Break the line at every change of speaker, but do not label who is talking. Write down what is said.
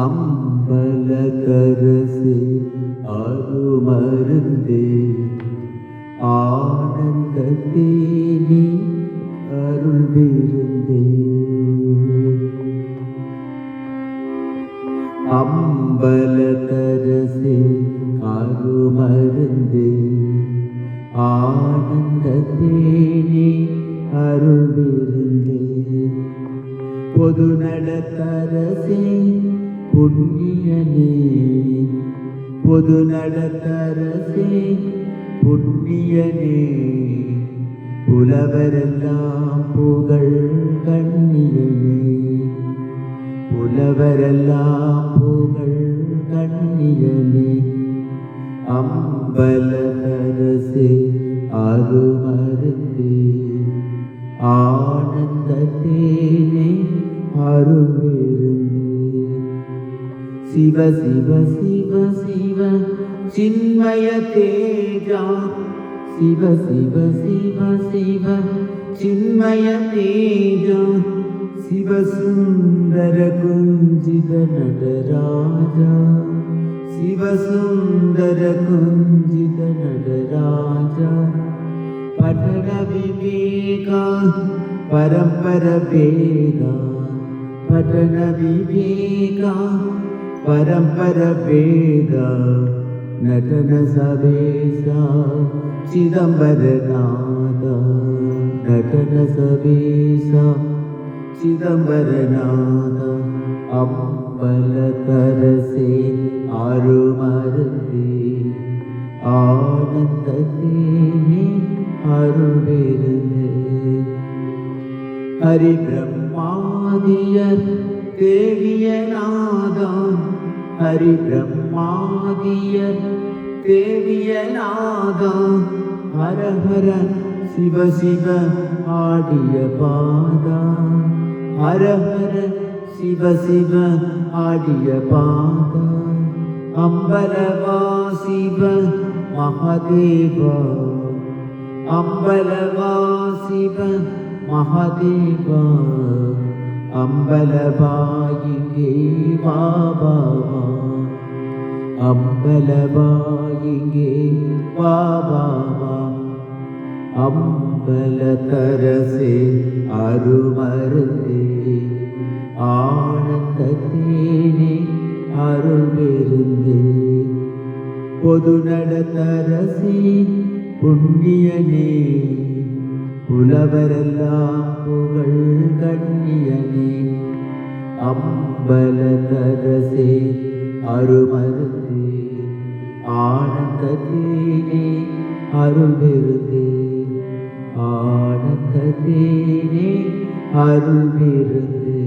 அம்பலகரசே அருமருந்தே ஆனந்தத்தே நீ அருள் விருந்தே. அம்பலகரசே அருமருந்தே ஆனந்தத்தே நீ அருள் விருந்தே. பொது நடத்தரசே புண்ணியனே, பொது நடத்தரசே புண்ணியனே, புலவரெல்லாம் புகழ் கண்ணியனே, புலவரெல்லாம் புகழ் கண்ணியனே. அம்பலகரசே அருமருந்தே ஆனந்தத்தே நீ அருள் விருந்தே. சிவ சிவ சிவ சிவ சின்மய தேஜா, சிவ சிவ சிவ சிவ சின்மய தேஜா, சிவசுந்தர குஞ்சித நடராஜா, சிவசுந்தர குஞ்சித நடராஜா. படன விவேகா பரம்பர வேதா, படன விவேகா பரம்பர வேதா. நடன சவேசா சிதம்பரநாதா, நடன சவேசா சிதம்பரநாதா. அம்பலகரசே அருமருந்தே ஆனந்தத்தே நீ அருள் விருந்தே. ஹரி பிரம்மாதியர் தேவிய நாதா, ஹரி பிரம்மாதியர் தேவிய நாதா. ஹர ஹர சிவ சிவ ஆடிய பாதா, ஹர ஹர சிவ சிவ ஆடிய பாதா. அம்பலவா சிவ மகாதேவா, அம்பலவா சிவ மகாதேவா. அம்பலவாயிங்கே பாபாவா, அம்பலவாயிங்கே பாபாவா. அம்பலகரசே அருமருந்தே ஆனந்தத்தே நீ அருள் விருந்தே. பொது நடத்தரசே புண்ணியனே, புலவரெல்லாம் புகழ் கண்ணியனே. அம்பலகரசே அருமருந்தே ஆனந்தத்தே நீ அருள் விருந்தே, ஆனந்தத்தே நீ அருள் விருந்தே.